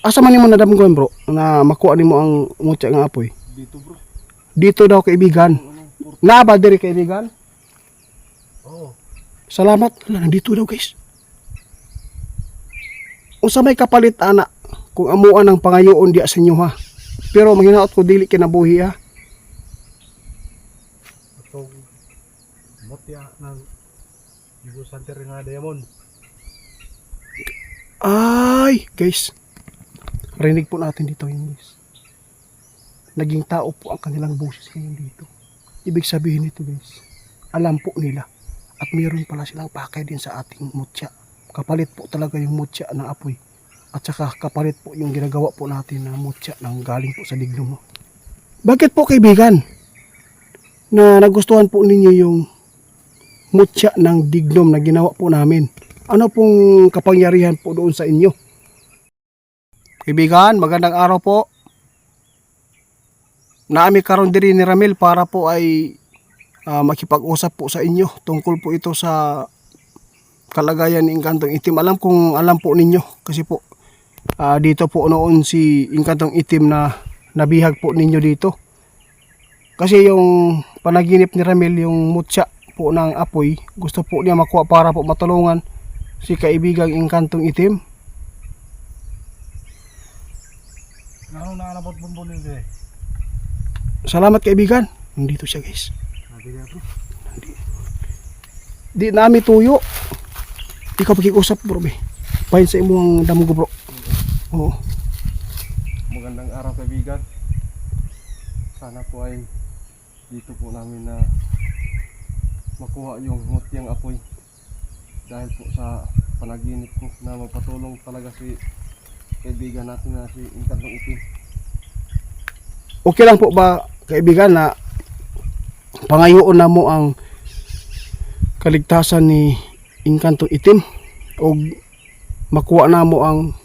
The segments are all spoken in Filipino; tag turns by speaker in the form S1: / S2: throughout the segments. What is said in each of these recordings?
S1: Asa man nimo nadamgon bro na makuha nimo ang mutya nga apoy?
S2: Dito bro.
S1: Dito daw kaibigan. Naba diri kaibigan?
S2: Oo.
S1: Salamat. Wala nandito daw guys. Unsa may kapalit ana kung amuan ang pangayoon diya sa inyo ha. Pero manghinaot ko dili kinabuhi ha.
S2: Atong mutya ng Igo Santer nga diamond.
S1: Ay, guys. Rinig po natin dito yun guys. Naging tao po ang kanilang boses ngayon dito. Ibig sabihin nito guys, alam po nila at mayroon pala silang pakay din sa ating mutya. Kapalit po talaga yung mutya ng apoy. At saka kapalit po yung ginagawa po natin na mutya ng galing po sa dignom. Bakit po kaibigan na nagustuhan po ninyo yung mutya ng dignom na ginawa po namin? Ano pong kapangyarihan po doon sa inyo? Kaibigan, magandang araw po. Naami karon diri ni Ramil para po ay makipag-usap po sa inyo tungkol po ito sa kalagayan ni Inkantong Itim. Alam po ninyo kasi po dito po noon si Inkantong Itim na nabihag po ninyo dito. Kasi yung panaginip ni Ramil, yung mutya po ng apoy, gusto po niya makuha para po matulungan si kaibigang Inkantong Itim.
S2: Ano na anabot bumbon nito eh?
S1: Salamat kaibigan. Nandito siya guys.
S2: Sabi niya bro.
S1: Di nami tuyo. Ikaw pag-iusap bro be. Pahin sa imo ang damo ko bro. Oo.
S2: Magandang araw kaibigan. Sana po ay dito po namin na makuha yung mutyang apoy. Dahil po sa panaginip ko na magpatulong talaga si kaibigan natin na si Inkantong Itim.
S1: Okay lang po ba kaibigan na pangayoon na mo ang kaligtasan ni Inkantong Itim o makuha na mo ang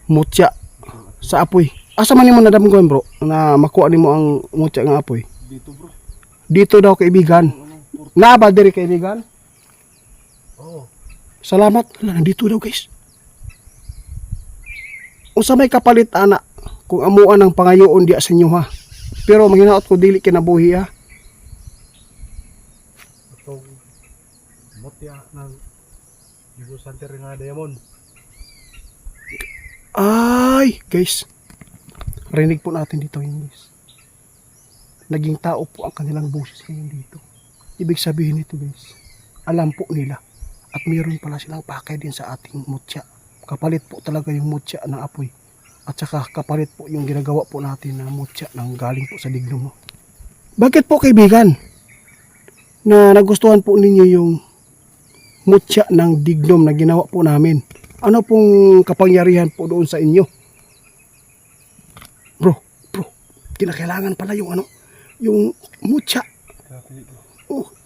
S1: mutya sa apoy? Asa man nimo nadamgon bro na makuha nimo ang mutya nga apoy?
S2: Dito bro.
S1: Dito daw kaibigan. Naba diri kaibigan?
S2: Oo.
S1: Salamat. Wala nandito daw guys. Unsa may kapalit ana kung amuan ang pangayoon diya sa inyo ha. Pero manghinaot ko dili kinabuhi ha.
S2: Atong mutya ng Igo Santer nga diamond.
S1: Ay, guys. Rinig po natin dito yun guys. Naging tao po ang kanilang boses ngayon dito. Ibig sabihin nito guys, alam po nila at mayroon pala silang pakay din sa ating mutya. Kapalit po talaga yung mutya ng apoy. At saka kapalit po yung ginagawa po natin na mutya ng galing po sa dignom. Bakit po kaibigan na nagustuhan po ninyo yung mutya ng dignom na ginawa po namin? Ano pong kapangyarihan po doon sa inyo? Bro, kinakailangan pala yung yung mutya.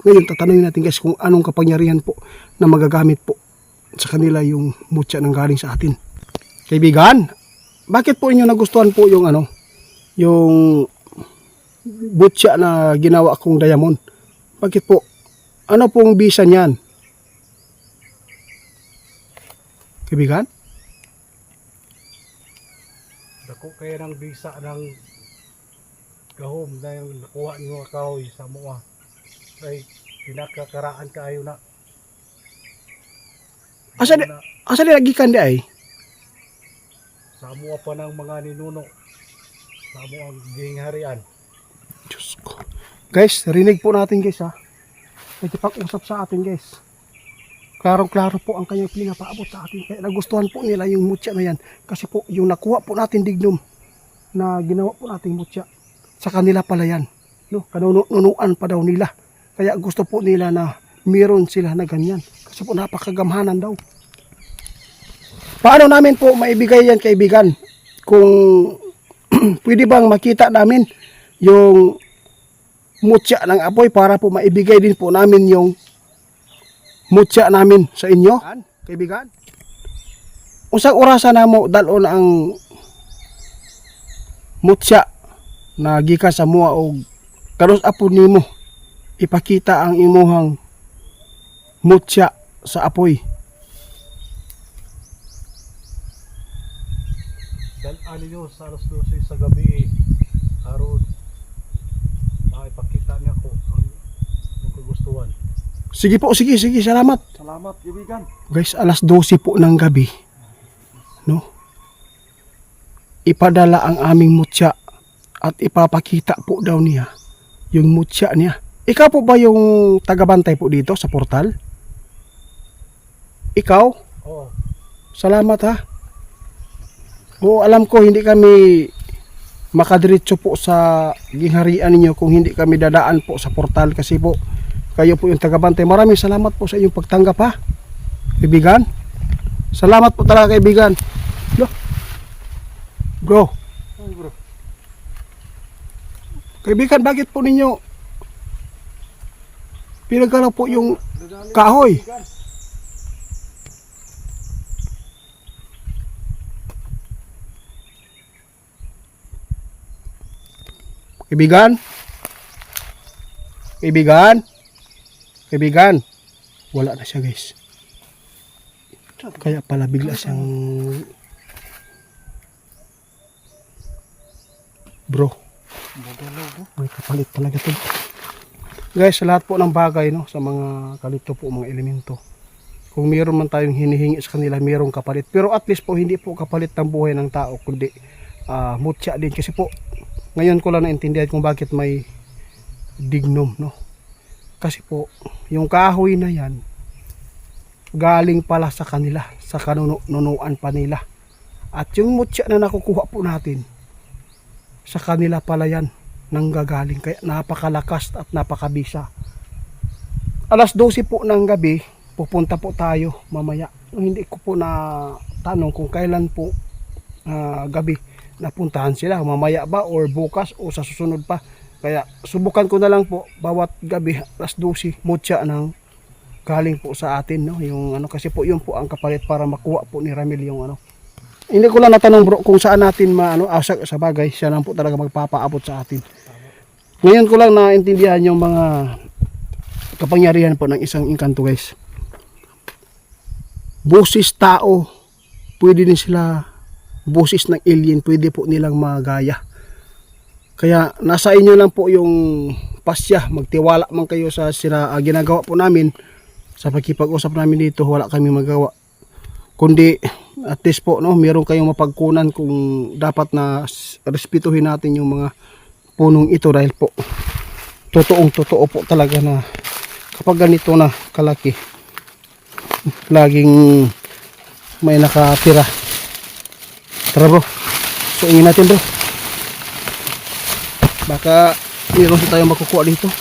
S1: Ngayon tatanungin natin guys kung anong kapangyarihan po na magagamit po sa kanila yung mutya ng galing sa atin. Kaibigan, bakit po inyo nagustuhan po yung yung mutya na ginawa kong diamond? Bakit po? Ano pong bisa niyan? Kaibigan?
S2: Dako kaya ng bisa ng gahom na yung nakuha niyo nga kahoy sa mua. Ay pinakakaraan kaayo na.
S1: Asa di nagikan di ay?
S2: Sa mua pa ng mga ninuno. Sa mua ang gingharian.
S1: Diyos ko. Guys, rinig po natin guys ha. Nagkipag-usap sa atin guys. Klarong-klaro po ang kanyang pinapaabot sa atin. Kaya nagustuhan po nila yung mutya na yan. Kasi po yung nakuha po natin dignom na ginawa po natin mutya. Sa kanila pala yan. No? Kanunuan pa daw nila. Kaya gusto po nila na meron sila na ganyan. Kasi po napakagamhanan daw. Paano namin po maibigay yan kaibigan? Kung pwede bang makita namin yung mutya ng apoy para po maibigay din po namin yung mutya namin sa inyo? Kaibigan? Usang orasan na mo dalon ang mutya na gikan sa mua o karos apo nimo ipakita ang imuhang mutya sa apoy.
S3: dalan ninyo sa alas 12 sa gabi aron makipakita niya ko ang yung kagustuhan.
S1: Sige po, sige, salamat.
S2: Salamat kaibigan.
S1: Guys, alas 12 po ng gabi, no? Ipadala ang aming mutya at ipapakita po daw niya yung mutya niya. Ikaw po ba yung tagabantay po dito sa portal? Ikaw?
S3: Oo.
S1: Salamat ha. Oo, alam ko hindi kami makadiretso po sa gingharian ninyo kung hindi kami dadaan po sa portal kasi po kayo po yung tagabantay. Maraming salamat po sa inyong pagtanggap ha, kaibigan. Salamat po talaga kaibigan. Bro.
S2: Ay, bro.
S1: Kaibigan, bakit po ninyo pinagkala po yung kahoy? Kaibigan? Kaibigan? Wala na siya guys. Kaya pala bigla siyang... Bro. May kapalit talaga to. Guys, sa lahat po ng bagay, no, sa mga kalito po, mga elemento. Kung mayroon man tayong hinihingi sa kanila, mayroong kapalit. Pero at least po, hindi po kapalit ng buhay ng tao, kundi mutya din. Kasi po, ngayon ko lang naintindihan kung bakit may dignum, no? Kasi po, yung kahoy na yan, galing pala sa kanila, sa kanunuan pa nila. At yung mutya na nakukuha po natin, sa kanila pala yan, nanggagaling. Kaya napakalakas at napakabisa. Alas 12 po ng gabi, pupunta po tayo mamaya. Hindi ko po na tanong kung kailan po gabi napuntahan sila, mamaya ba or bukas o sa susunod pa. Kaya subukan ko na lang po bawat gabi alas 12 mutya ng galing po sa atin, no, yung ano, kasi po yun po ang kapalit para makuha po ni Ramil yung ano. Hindi ko lang natanong bro kung saan natin sa bagay, siya lang po talaga magpapaabot sa atin. Ngayon ko lang naintindihan yung mga kapangyarihan po ng isang engkanto guys. Boses tao, pwede din sila, boses ng alien, pwede po nilang magaya. Kaya nasa inyo lang po yung pasya, magtiwala man kayo sa ginagawa po namin. Sa pagkipag-usap namin dito, wala kami magawa. Kundi at least po, no, meron kayong mapagkunan kung dapat na respetuhin natin yung mga punong ito dahil po totoo po talaga na kapag ganito na kalaki, laging may nakatira. Tara bro, suingin natin bro, baka meron tayong makukuha dito.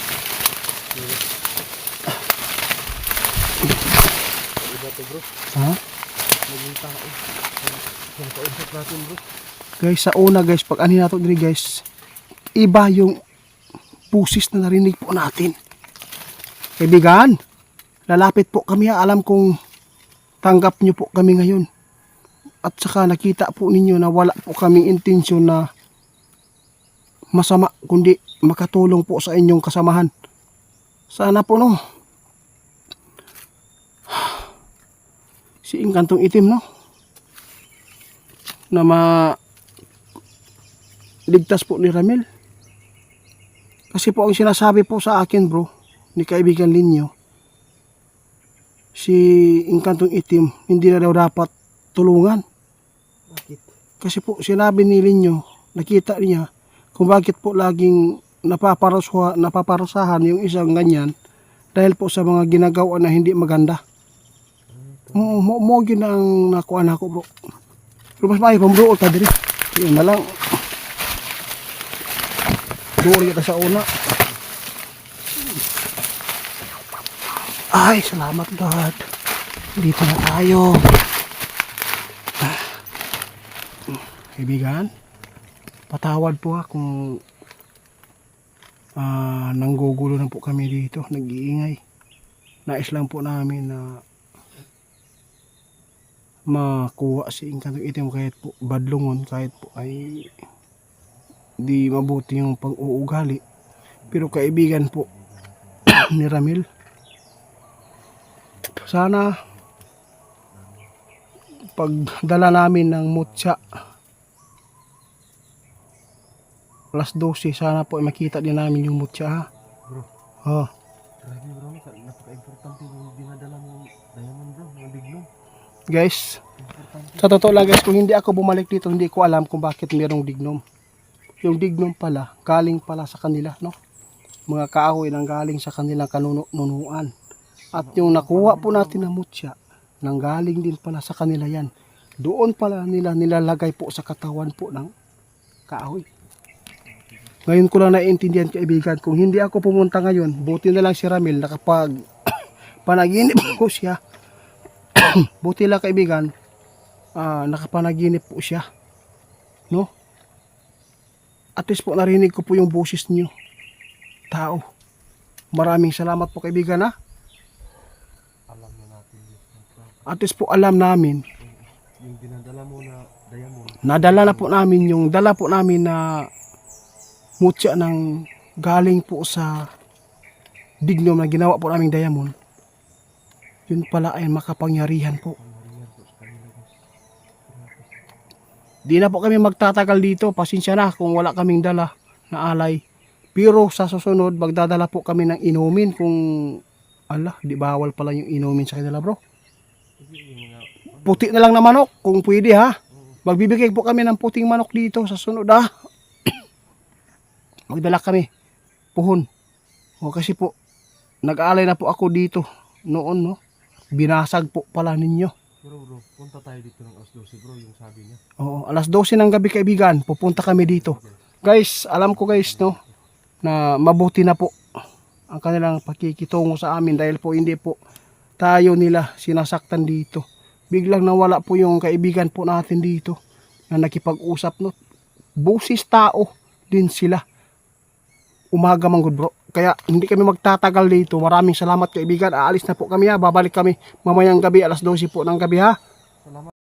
S1: Ha? Guys, sa una guys, pag ani nato diri guys, iba yung pusis na narinig po natin. Kaibigan, lalapit po kami, alam kong tanggap nyo po kami ngayon. At saka nakita po ninyo na wala po kaming intensyon na masama, kundi makatulong po sa inyong kasamahan. Sana po, no, si Engkantong Itim, no, na ligtas po ni Ramil. Kasi po ang sinasabi po sa akin bro, ni kaibigan Linyo, si Engkantong Itim hindi na daw dapat tulungan.
S2: Bakit?
S1: Kasi po sinabi ni Linyo, nakita niya kung bakit po laging napaparusahan yung isang ganyan dahil po sa mga ginagawa na hindi maganda. Mo yun ang nakuha na ako bro. Pero mas maayo pang bro, ta diri. Yun na lang. Doon kita sa una. Ay, salamat God. Dito na tayo. Kaibigan, patawad po kung nanggugulo na po kami dito, nag-iingay. Nais lang po namin na makuha si Engkantong Itim kahit po badlungon, kahit po ay di mabuti yung pag-uugali, pero kaibigan po ni Ramil. Sana pagdala namin ng mutya alas 12, sana po ay makita din namin yung mutya ha.
S2: Bro,
S1: Oh.
S2: grabe bro, napaka-importante yung dinadala mo diamond bro, yung dignum.
S1: Guys,
S2: Importante.
S1: sa totoo lang guys, kung hindi ako bumalik dito, hindi ko alam kung bakit mayroong dignum. Yung dignum pala, galing pala sa kanila, no? Mga kahoy nang galing sa kanilang kanunuan. At yung nakuha po natin na mutya, nang galing din pala sa kanila yan. Doon pala nila nilalagay po sa katawan po ng kahoy. Ngayon ko lang naiintindihan kaibigan, kung hindi ako pumunta ngayon, buti na lang si Ramil nakapag panaginip po siya. Buti lang kaibigan, nakapanaginip po siya. No? At least po narinig ko po yung boses niyo. Tao. Maraming salamat po kaibigan ha.
S2: Alam na natin yun.
S1: At least po alam namin,
S2: Yung dinadala mo na diamond,
S1: nadala na po namin yung dala po namin na mutya ng galing po sa dignum na ginawa po naming diamond. Yun pala ay makapangyarihan po.
S2: pangyarihan po sa kanila guys.
S1: Di na po kami magtatagal dito. Pasensya na kung wala kaming dala na alay. Pero sa susunod, magdadala po kami ng inumin kung di bawal pala yung inumin sa kanila bro.
S2: Hindi yung mga,
S1: Puti na lang na manok kung pwede ha. Magbibigay po kami ng puting manok dito sa sunod ha. Magdala kami. Puhon. O kasi po, nag-aalay na po ako dito noon no. Binasag po pala ninyo.
S2: pero bro, punta tayo dito ng alas 12 bro, yung sabi niya.
S1: Oo, alas 12 ng gabi kaibigan, pupunta kami dito. Guys, alam ko guys no, na mabuti na po ang kanilang pakikitungo sa amin dahil po hindi po tayo nila sinasaktan dito. Biglang nawala po yung kaibigan po natin dito na nakipag-usap no. Busis tao din sila. Umaga man good bro. Kaya hindi kami magtatagal dito. Maraming salamat kaibigan. Aalis na po kami ha. Babalik kami mamayang gabi alas 12 po ng gabi ha.
S2: Salamat.